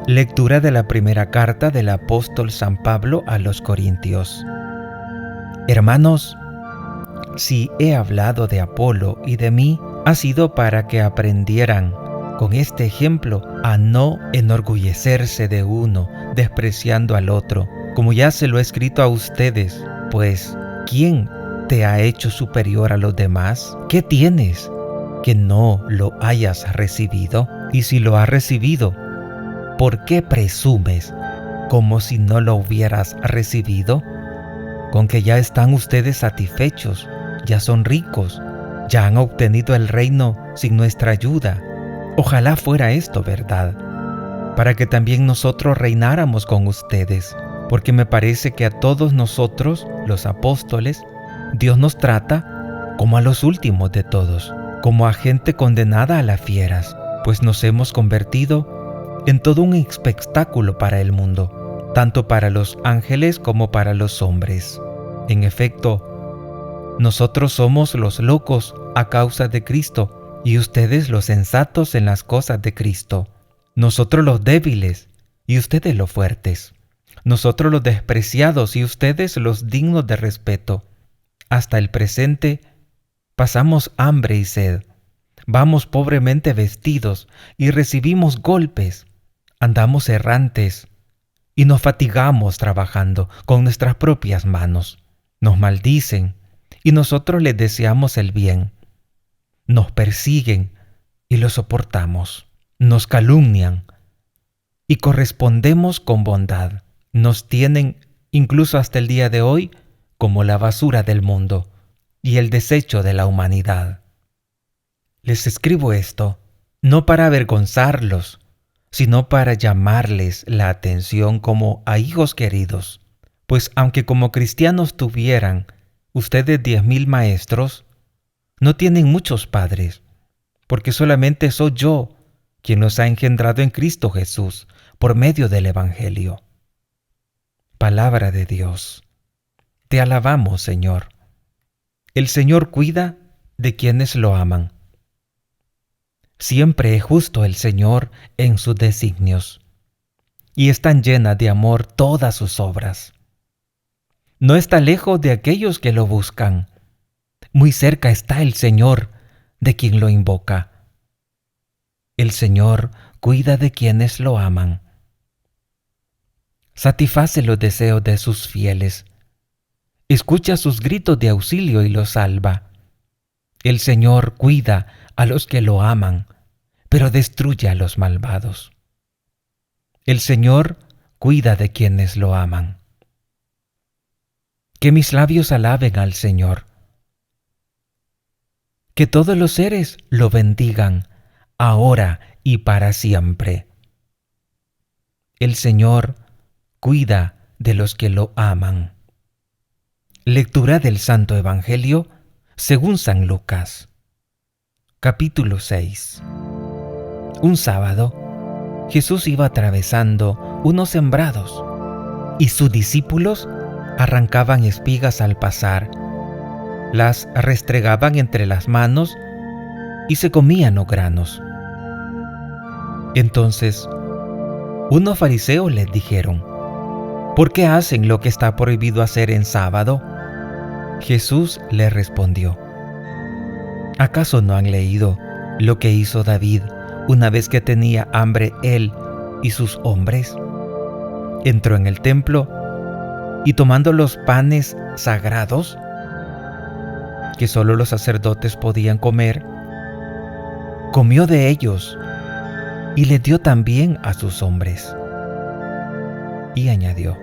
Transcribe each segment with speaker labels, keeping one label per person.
Speaker 1: Lectura de la primera carta del apóstol San Pablo a los Corintios. Hermanos, si he hablado de Apolo y de mí, ha sido para que aprendieran con este ejemplo a no enorgullecerse de uno, despreciando al otro, como ya se lo he escrito a ustedes. Pues, ¿quién te ha hecho superior a los demás? ¿Qué tienes que no lo hayas recibido? Y si lo has recibido, ¿por qué presumes como si no lo hubieras recibido? Con que ya están ustedes satisfechos, ya son ricos, ya han obtenido el reino sin nuestra ayuda. Ojalá fuera esto verdad, para que también nosotros reináramos con ustedes, porque me parece que a todos nosotros, los apóstoles, Dios nos trata como a los últimos de todos, como a gente condenada a las fieras, pues nos hemos convertido en todo un espectáculo para el mundo, tanto para los ángeles como para los hombres. En efecto, nosotros somos los locos a causa de Cristo y ustedes los sensatos en las cosas de Cristo. Nosotros los débiles y ustedes los fuertes. Nosotros los despreciados y ustedes los dignos de respeto. Hasta el presente pasamos hambre y sed. Vamos pobremente vestidos y recibimos golpes. Andamos errantes y nos fatigamos trabajando con nuestras propias manos. Nos maldicen y nosotros les deseamos el bien. Nos persiguen y lo soportamos. Nos calumnian y correspondemos con bondad. Nos tienen, incluso hasta el día de hoy, como la basura del mundo y el desecho de la humanidad. Les escribo esto no para avergonzarlos, sino para llamarles la atención como a hijos queridos. Pues aunque como cristianos tuvieran ustedes 10,000 maestros, no tienen muchos padres, porque solamente soy yo quien los ha engendrado en Cristo Jesús por medio del Evangelio. Palabra de Dios. Te alabamos, Señor. El Señor cuida de quienes lo aman. Siempre es justo el Señor en sus designios, y están llenas de amor todas sus obras. No está lejos de aquellos que lo buscan. Muy cerca está el Señor de quien lo invoca. El Señor cuida de quienes lo aman. Satisface los deseos de sus fieles. Escucha sus gritos de auxilio y los salva. El Señor cuida a los que lo aman, pero destruye a los malvados. El Señor cuida de quienes lo aman. Que mis labios alaben al Señor. Que todos los seres lo bendigan, ahora y para siempre. El Señor cuida de los que lo aman. Lectura del Santo Evangelio según San Lucas. Capítulo 6. Un sábado, Jesús iba atravesando unos sembrados y sus discípulos arrancaban espigas al pasar, las restregaban entre las manos y se comían los granos. Entonces, unos fariseos les dijeron: ¿por qué hacen lo que está prohibido hacer en sábado? Jesús les respondió: ¿acaso no han leído lo que hizo David una vez que tenía hambre él y sus hombres? Entró en el templo y tomando los panes sagrados, que solo los sacerdotes podían comer, comió de ellos y les dio también a sus hombres. Y añadió: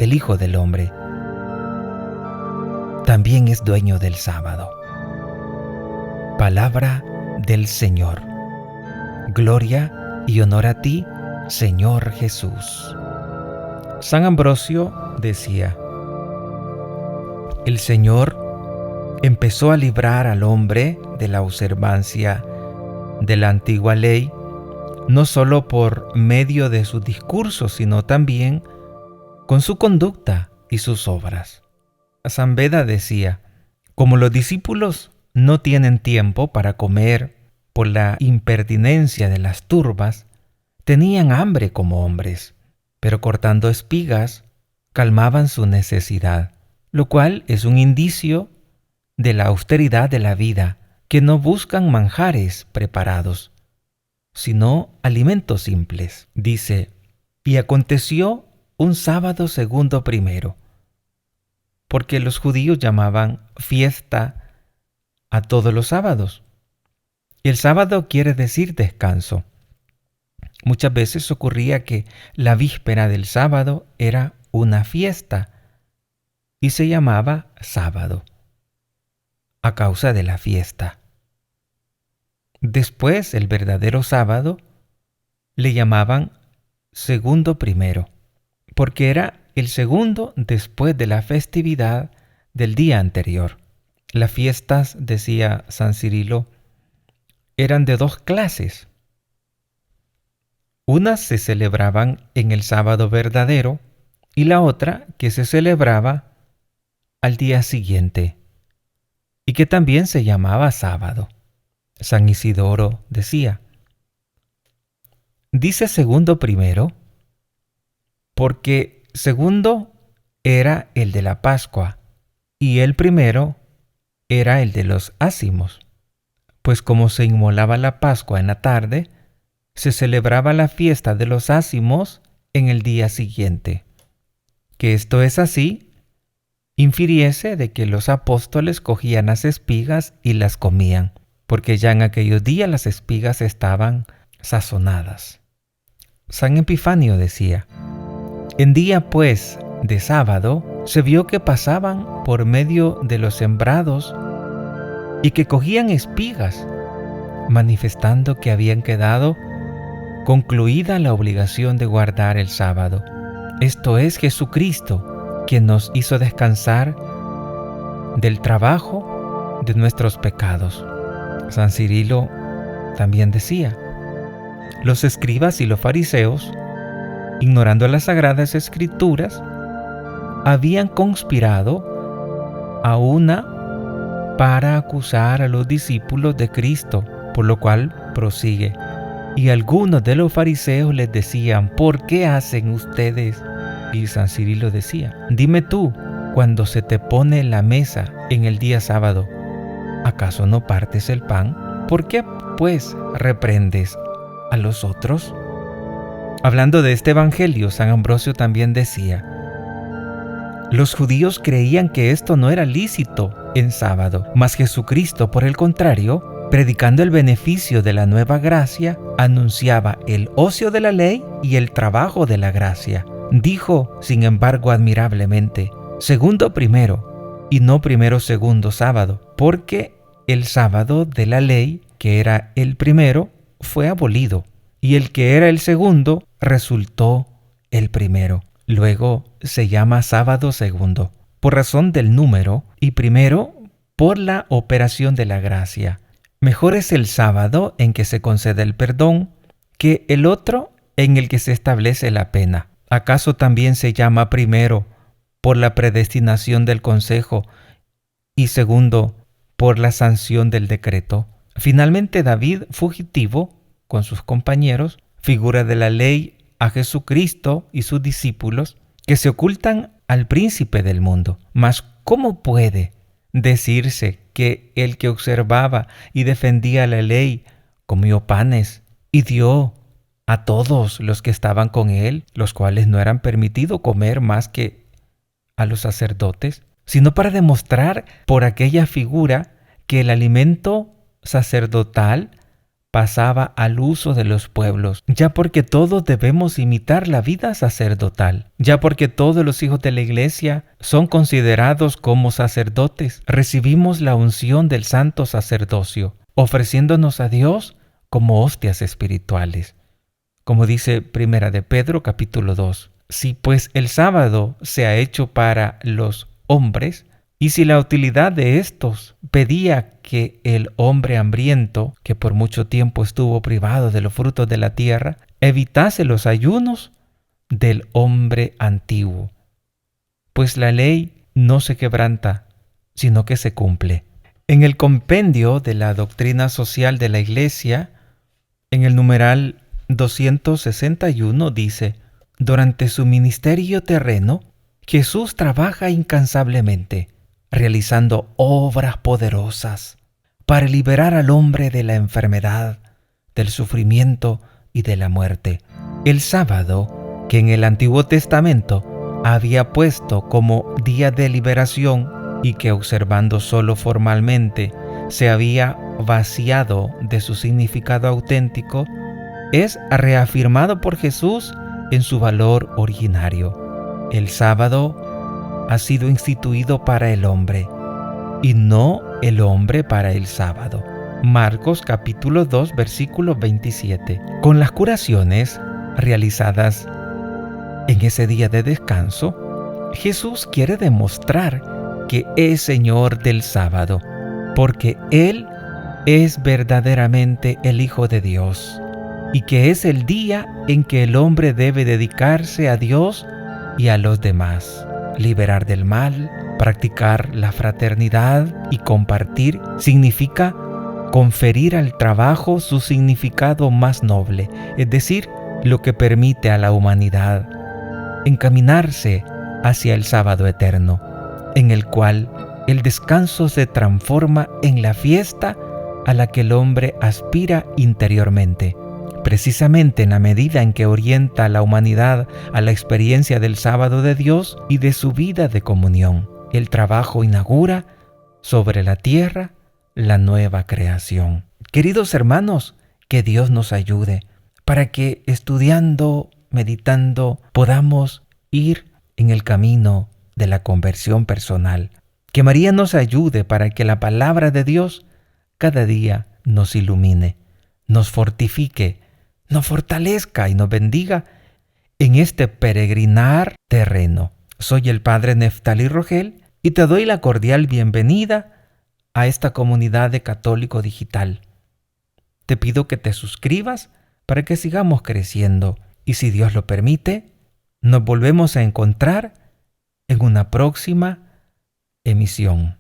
Speaker 1: el Hijo del Hombre también es dueño del sábado. Palabra del Señor. Gloria y honor a ti, Señor Jesús. San Ambrosio decía: el Señor empezó a librar al hombre de la observancia de la antigua ley, no solo por medio de sus discursos, sino también con su conducta y sus obras. San Beda decía: como los discípulos no tienen tiempo para comer por la impertinencia de las turbas, Tenían hambre como hombres, pero cortando espigas calmaban su necesidad, lo cual es un indicio de la austeridad de la vida, que no buscan manjares preparados, sino alimentos simples. Dice, y aconteció un sábado segundo primero, porque los judíos llamaban fiesta a todos los sábados. Y el sábado quiere decir descanso. Muchas veces ocurría que la víspera del sábado era una fiesta y se llamaba sábado a causa de la fiesta. Después, el verdadero sábado le llamaban segundo primero, porque era el segundo después de la festividad del día anterior. Las fiestas, decía San Cirilo, eran de dos clases. Unas se celebraban en el sábado verdadero y la otra que se celebraba al día siguiente y que también se llamaba sábado. San Isidoro decía, dice segundo primero porque segundo era el de la Pascua y el primero era el de los ácimos, pues como se inmolaba la Pascua en la tarde, se celebraba la fiesta de los ácimos en el día siguiente. Que esto es así, infiriese de que los apóstoles cogían las espigas y las comían, porque ya en aquellos días las espigas estaban sazonadas. San Epifanio decía, en día pues de sábado se vio que pasaban por medio de los sembrados y que cogían espigas, manifestando que habían quedado concluida la obligación de guardar el sábado. Esto es Jesucristo, quien nos hizo descansar del trabajo de nuestros pecados. San Cirilo también decía, los escribas y los fariseos, ignorando las sagradas escrituras, habían conspirado a una para acusar a los discípulos de Cristo, por lo cual prosigue. Y algunos de los fariseos les decían, ¿por qué hacen ustedes? Y San Cirilo decía, dime tú, cuando se te pone la mesa en el día sábado, ¿acaso no partes el pan? ¿Por qué, pues, reprendes a los otros? Hablando de este evangelio, San Ambrosio también decía, los judíos creían que esto no era lícito en sábado, mas Jesucristo, por el contrario, predicando el beneficio de la nueva gracia, anunciaba el ocio de la ley y el trabajo de la gracia. Dijo, sin embargo, admirablemente, segundo primero, y no primero segundo sábado, porque el sábado de la ley, que era el primero, fue abolido, y el que era el segundo resultó el primero. Luego se llama sábado segundo, por razón del número, y primero por la operación de la gracia. Mejor es el sábado en que se concede el perdón que el otro en el que se establece la pena. ¿Acaso también se llama primero por la predestinación del consejo y segundo por la sanción del decreto? Finalmente David, fugitivo con sus compañeros, figura de la ley a Jesucristo y sus discípulos que se ocultan al príncipe del mundo. Mas ¿cómo puede decirse que el que observaba y defendía la ley comió panes y dio a todos los que estaban con él, los cuales no eran permitido comer más que a los sacerdotes, sino para demostrar por aquella figura que el alimento sacerdotal pasaba al uso de los pueblos, ya porque todos debemos imitar la vida sacerdotal, ya porque todos los hijos de la Iglesia son considerados como sacerdotes, recibimos la unción del santo sacerdocio, ofreciéndonos a Dios como hostias espirituales. Como dice Primera de Pedro, capítulo 2. Si pues el sábado se ha hecho para los hombres, y si la utilidad de estos pedía que el hombre hambriento, que por mucho tiempo estuvo privado de los frutos de la tierra, evitase los ayunos del hombre antiguo, pues la ley no se quebranta, sino que se cumple. En el compendio de la doctrina social de la Iglesia, en el numeral 261 dice: durante su ministerio terreno, Jesús trabaja incansablemente, realizando obras poderosas para liberar al hombre de la enfermedad, del sufrimiento y de la muerte. El sábado, que en el Antiguo Testamento había puesto como día de liberación y que observando solo formalmente se había vaciado de su significado auténtico, es reafirmado por Jesús en su valor originario. El sábado ha sido instituido para el hombre y no el hombre para el sábado. Marcos capítulo 2 versículo 27. Con las curaciones realizadas en ese día de descanso, Jesús quiere demostrar que es Señor del sábado, porque Él es verdaderamente el Hijo de Dios, y que es el día en que el hombre debe dedicarse a Dios y a los demás, liberar del mal, practicar la fraternidad y compartir significa conferir al trabajo su significado más noble, es decir, lo que permite a la humanidad encaminarse hacia el sábado eterno, en el cual el descanso se transforma en la fiesta a la que el hombre aspira interiormente. Precisamente en la medida en que orienta a la humanidad a la experiencia del sábado de Dios y de su vida de comunión, el trabajo inaugura sobre la tierra la nueva creación. Queridos hermanos, que Dios nos ayude para que estudiando, meditando, podamos ir en el camino de la conversión personal. Que María nos ayude para que la palabra de Dios cada día nos ilumine, nos fortifique, nos fortalezca y nos bendiga en este peregrinar terreno. Soy el Padre Neftalí Rogel y te doy la cordial bienvenida a esta comunidad de Católico Digital. Te pido que te suscribas para que sigamos creciendo y, si Dios lo permite, nos volvemos a encontrar en una próxima emisión.